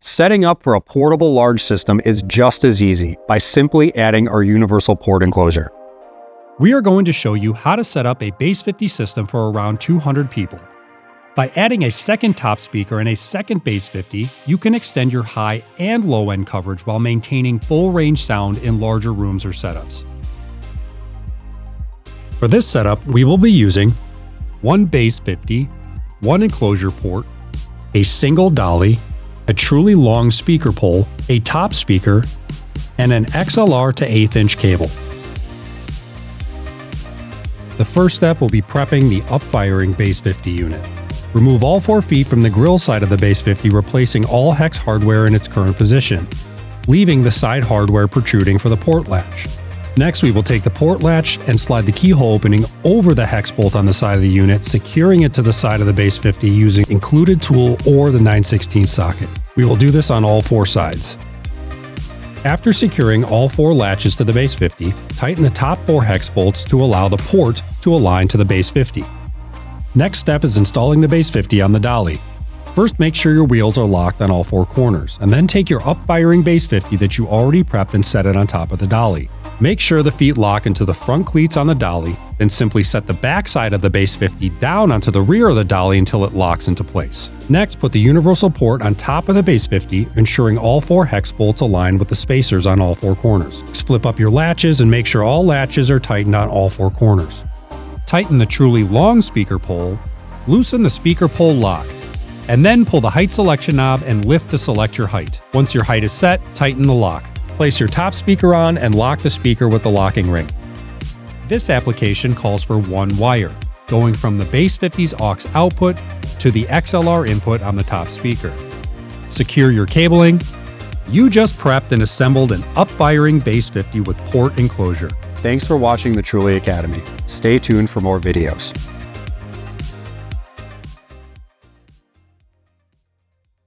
Setting up for a portable large system is just as easy by simply adding our universal port enclosure. We are going to show you how to set up a Bass50 system for around 200 people. By adding a second top speaker and a second Bass50, you can extend your high and low end coverage while maintaining full range sound in larger rooms or setups. For this setup, we will be using one Bass50, one enclosure port, a single dolly, a Trulli long speaker pole, a top speaker, and an XLR to 1/8 inch cable. The first step will be prepping the up-firing Bass50 unit. Remove all 4 feet from the grill side of the Bass50, replacing all hex hardware in its current position, leaving the side hardware protruding for the port latch. Next, we will take the port latch and slide the keyhole opening over the hex bolt on the side of the unit, securing it to the side of the Bass50 using included tool or the 9/16 socket. We will do this on all 4 sides. After securing all 4 latches to the Bass50, tighten the top 4 hex bolts to allow the port to align to the Bass50. Next step is installing the Bass50 on the dolly. First, make sure your wheels are locked on all 4 corners, and then take your up-firing Bass50 that you already prepped and set it on top of the dolly. Make sure the feet lock into the front cleats on the dolly, then simply set the back side of the Bass50 down onto the rear of the dolly until it locks into place. Next, put the universal port on top of the Bass50, ensuring all 4 hex bolts align with the spacers on all 4 corners. Flip up your latches and make sure all latches are tightened on all 4 corners. Tighten the Trulli long speaker pole, loosen the speaker pole lock, and then pull the height selection knob and lift to select your height. Once your height is set, tighten the lock. Place your top speaker on and lock the speaker with the locking ring. This application calls for 1 wire, going from the Bass50's aux output to the XLR input on the top speaker. Secure your cabling. You just prepped and assembled an up-firing Bass50 with port enclosure. Thanks for watching the Trulli Academy. Stay tuned for more videos.